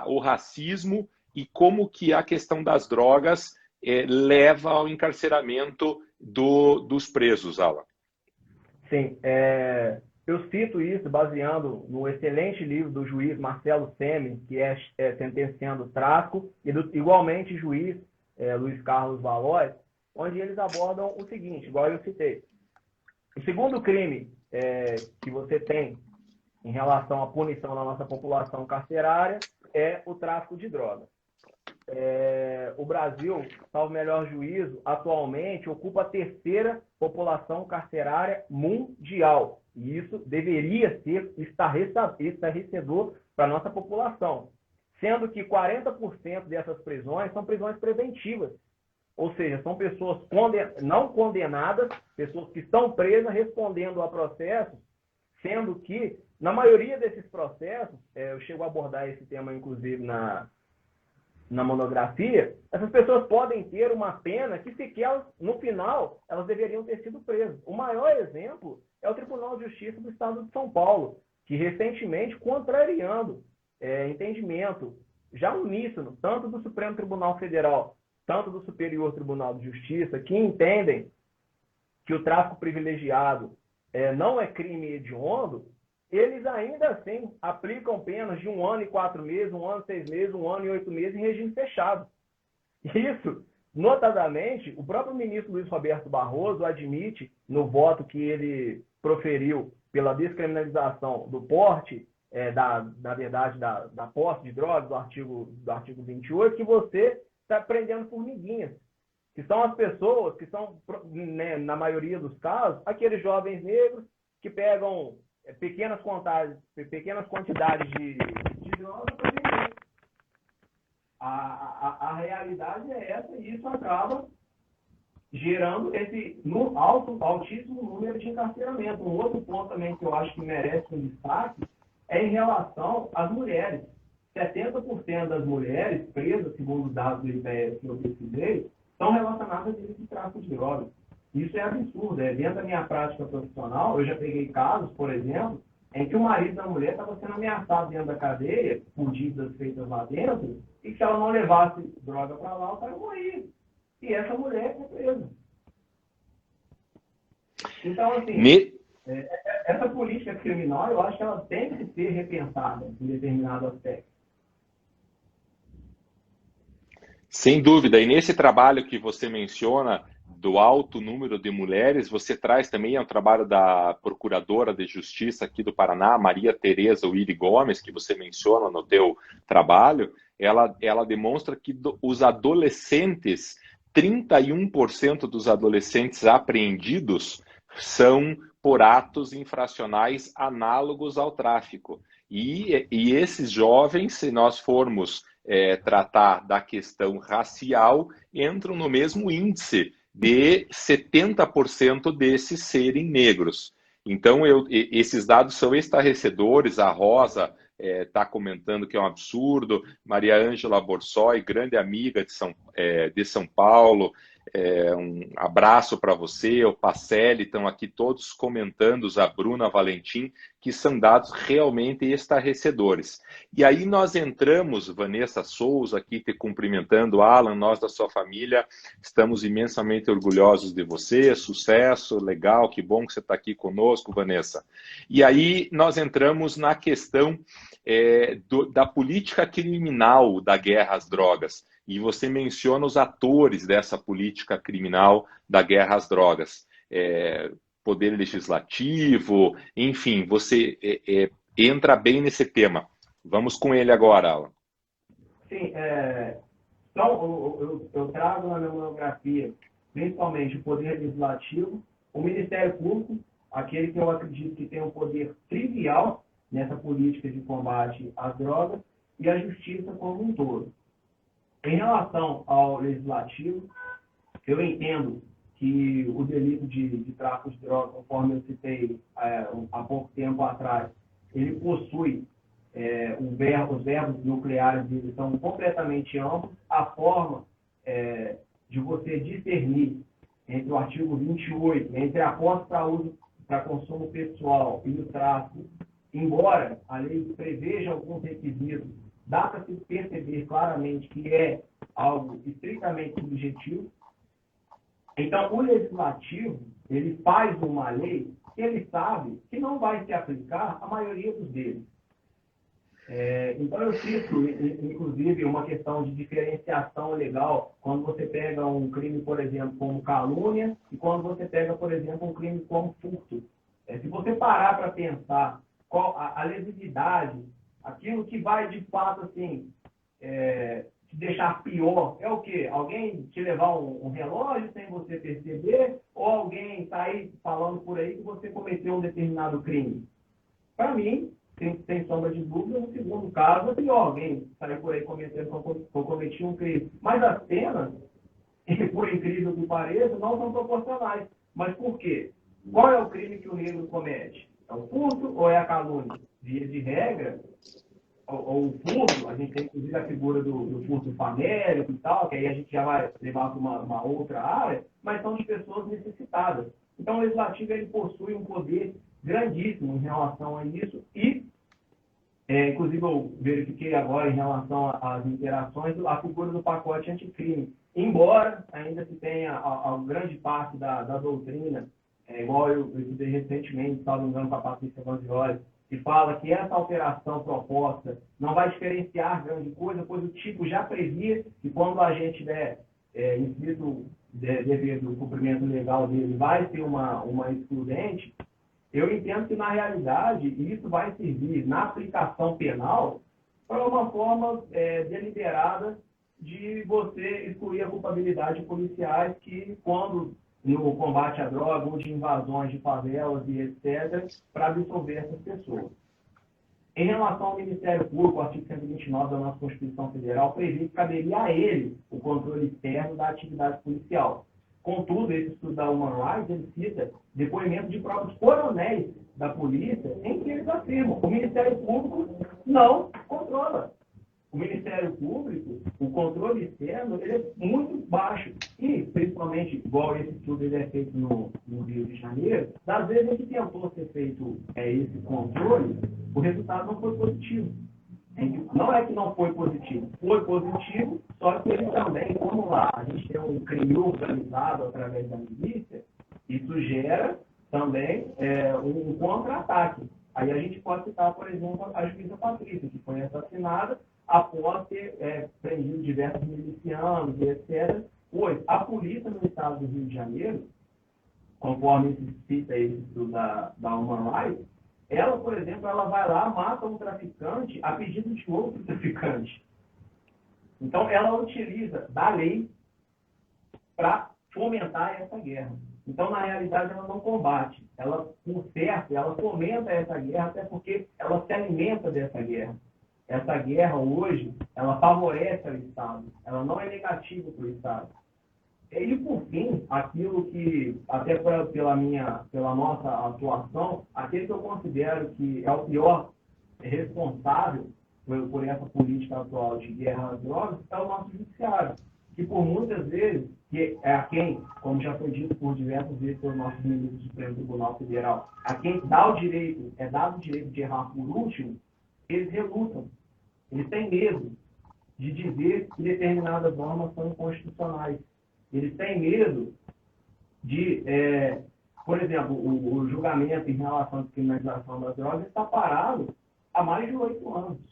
o racismo e como que a questão das drogas leva ao encarceramento dos presos, Alan. Sim, eu cito isso baseando no excelente livro do juiz Marcelo Semi, que é Sentenciando o Tráfico, e do igualmente juiz Luiz Carlos Valois, onde eles abordam o seguinte, igual eu citei. O segundo crime que você tem em relação à punição da nossa população carcerária é o tráfico de drogas. O Brasil, salvo melhor juízo, atualmente ocupa a terceira população carcerária mundial. E isso deveria ser estarrecedor para a nossa população. Sendo que 40% dessas prisões são prisões preventivas. Ou seja, são pessoas não condenadas, pessoas que estão presas respondendo a processos, sendo que, na maioria desses processos, eu chego a abordar esse tema, inclusive, na monografia, essas pessoas podem ter uma pena que sequer, no final, elas deveriam ter sido presas. O maior exemplo é o Tribunal de Justiça do Estado de São Paulo, que recentemente, contrariando entendimento já uníssono, tanto do Supremo Tribunal Federal, tanto do Superior Tribunal de Justiça, que entendem que o tráfico privilegiado não é crime hediondo, eles ainda assim aplicam penas de 1 ano e 4 meses, 1 ano e 6 meses, 1 ano e 8 meses em regime fechado. Isso, notadamente, o próprio ministro Luiz Roberto Barroso admite, no voto que ele proferiu pela descriminalização do porte, na verdade, da posse de drogas, do artigo 28, que você está prendendo formiguinhas, que são as pessoas que são, né, na maioria dos casos, aqueles jovens negros que pegam pequenas quantidades de drogas para vender. A realidade é essa, e isso acaba gerando esse altíssimo número de encarceramento. Um outro ponto também que eu acho que merece um destaque é em relação às mulheres. 70% das mulheres presas, segundo os dados do IPEA que eu pesquisei, estão relacionadas a esse tráfico de drogas. Isso é absurdo. Dentro da minha prática profissional, eu já peguei casos, por exemplo, em que o marido da mulher estava sendo ameaçado dentro da cadeia, por dívidas feitas lá dentro, e que se ela não levasse droga para lá, o cara morria. E essa mulher foi presa. Então, assim, essa política criminal, eu acho que ela tem que ser repensada em determinado aspecto. Sem dúvida. E nesse trabalho que você menciona do alto número de mulheres, você traz também um trabalho da Procuradora de Justiça aqui do Paraná, Maria Tereza Willi Gomes, que você menciona no teu trabalho. Ela demonstra que os adolescentes, 31% dos adolescentes apreendidos são por atos infracionais análogos ao tráfico. E esses jovens, se nós formos tratar da questão racial, entram no mesmo índice de 70% desses serem negros. Então, esses dados são estarrecedores. A Rosa está comentando que é um absurdo. Maria Ângela Borsoi, grande amiga de São Paulo, um abraço para você. O Pacelli, estão aqui todos comentando, a Bruna Valentim, que são dados realmente estarrecedores. E aí nós entramos, Vanessa Souza aqui te cumprimentando, Alan, nós da sua família, estamos imensamente orgulhosos de você, sucesso, legal, que bom que você está aqui conosco, Vanessa. E aí nós entramos na questão da política criminal da guerra às drogas. E você menciona os atores dessa política criminal da guerra às drogas. Poder legislativo, enfim, você entra bem nesse tema. Vamos com ele agora, Alan. Sim, então eu trago na minha monografia principalmente o poder legislativo, o Ministério Público, aquele que eu acredito que tem um poder trivial nessa política de combate às drogas, e a Justiça como um todo. Em relação ao legislativo, eu entendo que o delito de tráfico de drogas, conforme eu citei há pouco tempo atrás, ele possui os verbos nucleares dele são completamente amplos. A forma de você discernir entre o artigo 28, entre a posse para uso para consumo pessoal e o tráfico, embora a lei preveja alguns requisitos, dá para se perceber claramente que é algo estritamente subjetivo. Então, o legislativo, ele faz uma lei que ele sabe que não vai se aplicar à maioria dos deles. Então, eu cito, inclusive, uma questão de diferenciação legal quando você pega um crime, por exemplo, como calúnia, e quando você pega, por exemplo, um crime como furto. Se você parar para pensar qual a lesividade, aquilo que vai, de fato, assim, te deixar pior, é o quê? Alguém te levar um relógio sem você perceber, ou alguém sair falando por aí que você cometeu um determinado crime? Para mim, sem sombra de dúvida, no segundo caso, é pior. Alguém sair por aí cometendo que eu cometi um crime. Mas as penas, por incrível que pareça, não são proporcionais. Mas por quê? Qual é o crime que o negro comete? É o furto ou é a calúnia? Via de regra, ou o furto, a gente tem inclusive a figura do furto famílico e tal, que aí a gente já vai levar para uma outra área, mas são de pessoas necessitadas. Então, o legislativo ele possui um poder grandíssimo em relação a isso e, inclusive, eu verifiquei agora em relação às interações, a figura do pacote anticrime. Embora ainda se tenha a grande parte da doutrina, igual eu estudei recentemente, salvo engano, com a Patrícia Vanzioli, que fala que essa alteração proposta não vai diferenciar grande coisa, pois o tipo já previa que quando a gente der inscrito devido ao cumprimento legal dele vai ter uma excludente. Eu entendo que, na realidade, isso vai servir na aplicação penal para uma forma deliberada de você excluir a culpabilidade de policiais que, quando no combate à droga ou de invasões de favelas e etc., para absolver essas pessoas. Em relação ao Ministério Público, o artigo 129 da nossa Constituição Federal prevê que caberia a ele o controle externo da atividade policial. Contudo, esse estudo da Human Rights, ele cita depoimento de próprios coronéis da polícia em que eles afirmam que o Ministério Público não controla. O Ministério Público, o controle externo, ele é muito baixo. E, principalmente, igual esse estudo ele é feito no Rio de Janeiro, das vezes que tentou ser feito esse controle, o resultado não foi positivo. Não é que não foi positivo, só que ele também, como lá, a gente tem um crime organizado através da milícia, isso gera também um contra-ataque. Aí a gente pode citar, por exemplo, a juíza Patrícia, que foi assassinada após ter prendido diversos milicianos e etc. Pois a polícia no estado do Rio de Janeiro, conforme se cita esse estudo da Human Rights, ela, por exemplo, ela vai lá, mata um traficante a pedido de outro traficante. Então, ela utiliza da lei para fomentar essa guerra. Então, na realidade, ela não combate. Ela, por certo, ela fomenta essa guerra, até porque ela se alimenta dessa guerra. Essa guerra, hoje, ela favorece o Estado. Ela não é negativa para o Estado. E, por fim, aquilo que, até pela nossa atuação, aquele que eu considero que é o pior responsável por essa política atual de guerra às drogas é o nosso judiciário, que por muitas vezes, que é a quem, como já foi dito por diversas vezes pelo nosso ministro do Supremo Tribunal Federal, a quem dado o direito de errar por último, eles relutam. Eles têm medo de dizer que determinadas normas são inconstitucionais. Eles têm medo de, por exemplo, o julgamento em relação à criminalização das drogas está parado há mais de 8 anos.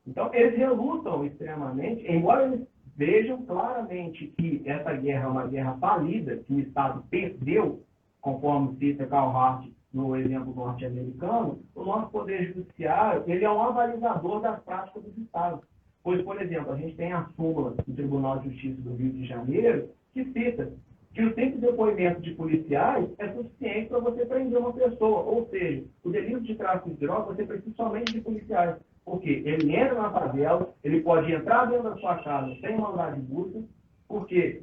Então, eles relutam extremamente, embora eles vejam claramente que essa guerra é uma guerra falida, que o Estado perdeu, conforme cita Karl Hart no exemplo norte-americano, o nosso Poder Judiciário ele é um avalizador das práticas dos Estados. Pois, por exemplo, a gente tem a súmula do Tribunal de Justiça do Rio de Janeiro, que cita que o simples depoimento de policiais é suficiente para você prender uma pessoa. Ou seja, o delito de tráfico de drogas você precisa somente de policiais. Porque ele entra na favela, ele pode entrar dentro da sua casa sem mandado de busca, porque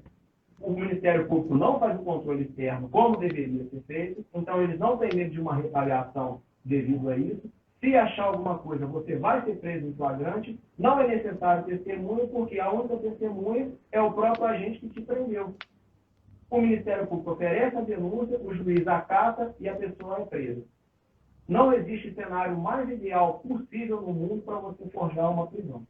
o Ministério Público não faz o controle externo como deveria ser feito, então eles não têm medo de uma retaliação devido a isso. Se achar alguma coisa, você vai ser preso em flagrante, não é necessário testemunha, porque a única testemunha é o próprio agente que te prendeu. O Ministério Público oferece a denúncia, o juiz acata e a pessoa é presa. Não existe cenário mais ideal possível no mundo para você forjar uma prisão.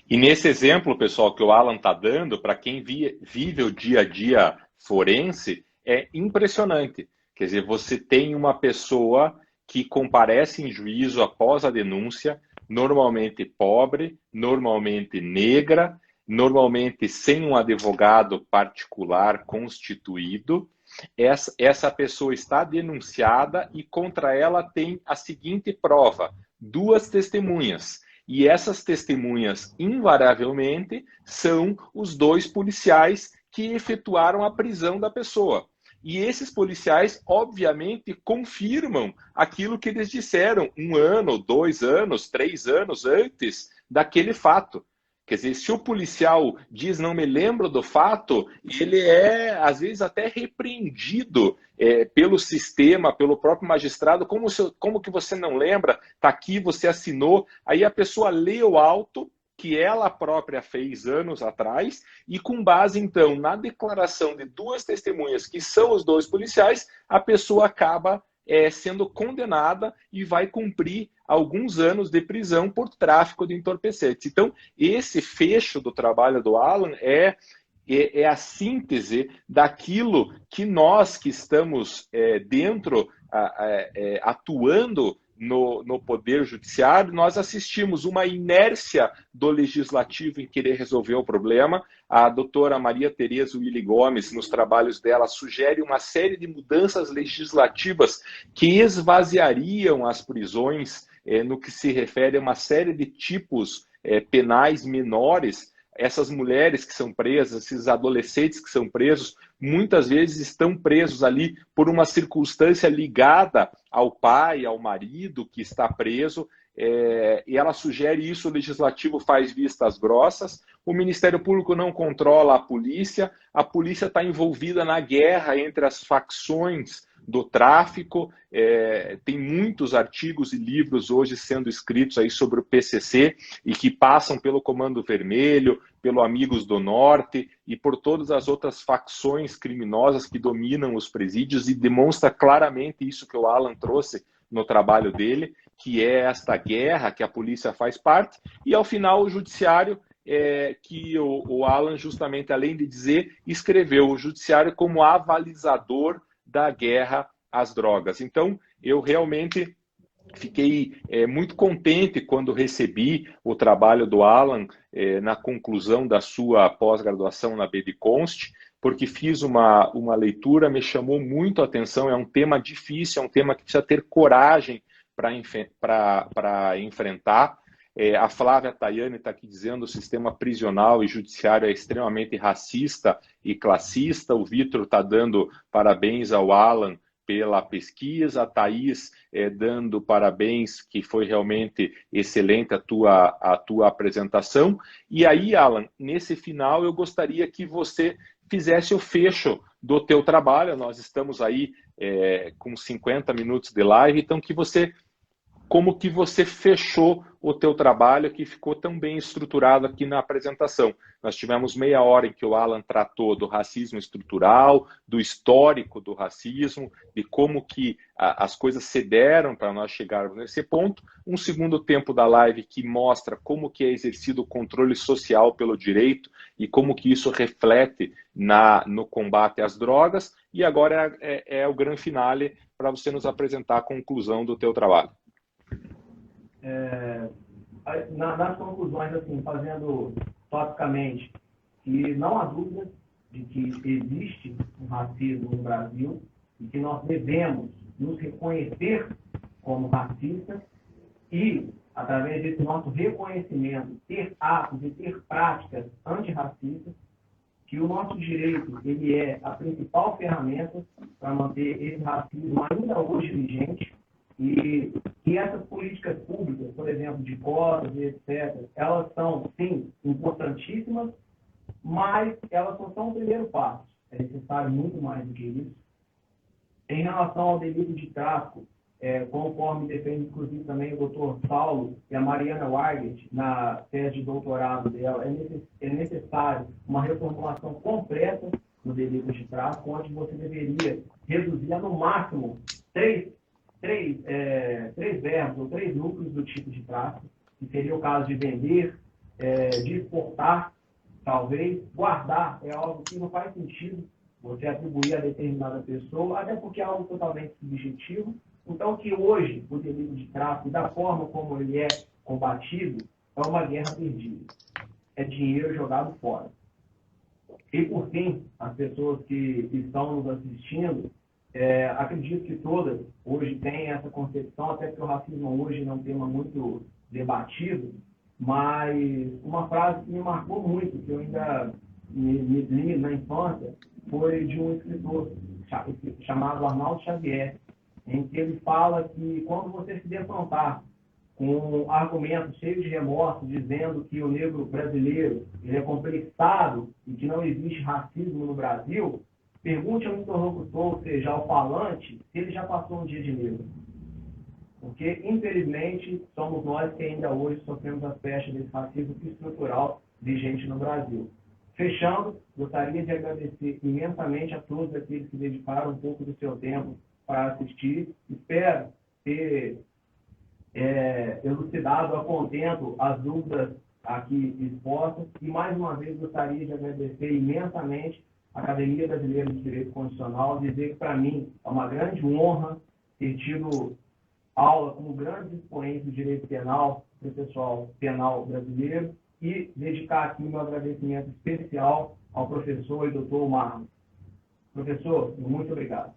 E nesse exemplo, pessoal, que o Alan está dando, para quem vive o dia a dia forense, é impressionante. Quer dizer, você tem uma pessoa que comparece em juízo após a denúncia, normalmente pobre, normalmente negra, normalmente sem um advogado particular constituído. Essa pessoa está denunciada e contra ela tem a seguinte prova: 2 testemunhas. E essas testemunhas, invariavelmente, são os 2 policiais que efetuaram a prisão da pessoa. E esses policiais, obviamente, confirmam aquilo que eles disseram 1 ano, 2 anos, 3 anos antes daquele fato. Quer dizer, se o policial diz não me lembro do fato, ele é, às vezes, até repreendido pelo sistema, pelo próprio magistrado. Como que você não lembra? Está aqui, você assinou. Aí a pessoa lê o auto que ela própria fez anos atrás e com base, então, na declaração de 2 testemunhas, que são os 2 policiais, a pessoa acaba sendo condenada e vai cumprir alguns anos de prisão por tráfico de entorpecentes. Então, esse fecho do trabalho do Alan é a síntese daquilo que nós que estamos dentro, atuando no Poder Judiciário, nós assistimos uma inércia do Legislativo em querer resolver o problema. A doutora Maria Tereza Willi Gomes, nos trabalhos dela, sugere uma série de mudanças legislativas que esvaziariam as prisões no que se refere a uma série de tipos penais menores. Essas mulheres que são presas, esses adolescentes que são presos, muitas vezes estão presos ali por uma circunstância ligada ao pai, ao marido que está preso, e ela sugere isso, o Legislativo faz vistas grossas, o Ministério Público não controla a polícia está envolvida na guerra entre as facções do tráfico, tem muitos artigos e livros hoje sendo escritos aí sobre o PCC e que passam pelo Comando Vermelho, pelo Amigos do Norte e por todas as outras facções criminosas que dominam os presídios, e demonstra claramente isso que o Alan trouxe no trabalho dele, que é esta guerra que a polícia faz parte, e ao final o judiciário, que o Alan justamente, além de dizer, escreveu o judiciário como avalizador da guerra às drogas. Então, eu realmente Fiquei muito contente quando recebi o trabalho do Alan na conclusão da sua pós-graduação na BDConst, porque fiz uma leitura, me chamou muito a atenção, é um tema difícil, é um tema que precisa ter coragem para enfrentar. A Flávia Tayane está aqui dizendo que o sistema prisional e judiciário é extremamente racista e classista. O Vitor está dando parabéns ao Alan pela pesquisa, a Thaís dando parabéns, que foi realmente excelente a tua apresentação. E aí, Alan, nesse final eu gostaria que você fizesse o fecho do teu trabalho. Nós estamos aí com 50 minutos de live, então como que você fechou o teu trabalho que ficou tão bem estruturado aqui na apresentação. Nós tivemos meia hora em que o Alan tratou do racismo estrutural, do histórico do racismo, de como que as coisas se deram para nós chegarmos nesse ponto. Um segundo tempo da live que mostra como que é exercido o controle social pelo direito e como que isso reflete no combate às drogas. E agora é o grande finale para você nos apresentar a conclusão do teu trabalho. Nas conclusões, assim, fazendo topicamente, que não há dúvida de que existe um racismo no Brasil e que nós devemos nos reconhecer como racistas e, através desse nosso reconhecimento, ter atos e ter práticas antirracistas, que o nosso direito ele é a principal ferramenta para manter esse racismo ainda hoje vigente. E essas políticas públicas, por exemplo, de cotas e etc., elas são, sim, importantíssimas, mas elas só são o primeiro passo. É necessário muito mais do que isso. Em relação ao delito de tráfico, conforme defende, inclusive, também o doutor Saulo e a Mariana Weigert, na tese de doutorado dela, é necessário uma reformulação completa do delito de tráfico, onde você deveria reduzir a, no máximo, três verbos ou 3 núcleos do tipo de tráfico, que seria o caso de vender, de exportar, talvez, guardar, é algo que não faz sentido você atribuir a determinada pessoa, até porque é algo totalmente subjetivo. Então, que hoje o delito de tráfico, da forma como ele é combatido, é uma guerra perdida. É dinheiro jogado fora. E, por fim, as pessoas que estão nos assistindo, acredito que todas hoje têm essa concepção, até porque o racismo hoje não é um tema muito debatido, mas uma frase que me marcou muito, que eu ainda me li na infância, foi de um escritor chamado Arnaldo Xavier, em que ele fala que quando você se defrontar com argumentos cheios de remorso, dizendo que o negro brasileiro ele é complexado e que não existe racismo no Brasil, pergunte ao interlocutor, ou seja, ao falante, se ele já passou um dia de negro. Porque, infelizmente, somos nós que ainda hoje sofremos as pestes desse racismo estrutural vigente no Brasil. Fechando, gostaria de agradecer imensamente a todos aqueles que dedicaram um pouco do seu tempo para assistir. Espero ter elucidado a contento as dúvidas aqui expostas. E, mais uma vez, gostaria de agradecer imensamente a Academia Brasileira de Direito Constitucional, dizer que, para mim, é uma grande honra ter tido aula com grandes expoentes do direito penal, processual penal brasileiro, e dedicar aqui o meu agradecimento especial ao professor e doutor Marlon. Professor, muito obrigado.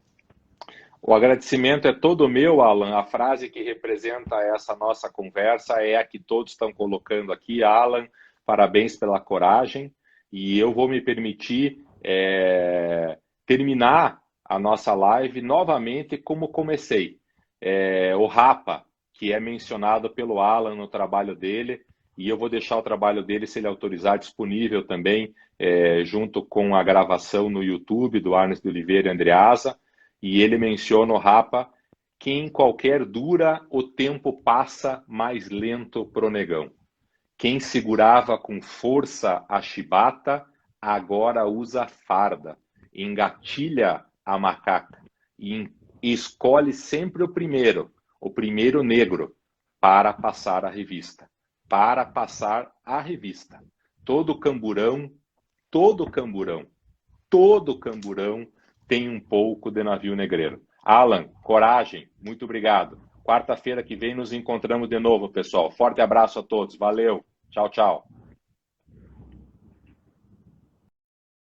O agradecimento é todo meu, Alan. A frase que representa essa nossa conversa é a que todos estão colocando aqui. Alan, parabéns pela coragem. E eu vou me permitir terminar a nossa live novamente como comecei. O Rapa, que é mencionado pelo Alan no trabalho dele, e eu vou deixar o trabalho dele, se ele autorizar, disponível também, junto com a gravação no YouTube do Arnes de Oliveira e Andreasa. E ele menciona o Rapa, que em qualquer dura o tempo passa mais lento pro negão. Quem segurava com força a chibata, agora usa farda, engatilha a macaca e escolhe sempre o primeiro negro, para passar a revista. Para passar a revista. Todo camburão tem um pouco de navio negreiro. Alan, coragem, muito obrigado. Quarta-feira que vem nos encontramos de novo, pessoal. Forte abraço a todos. Valeu. Tchau, tchau.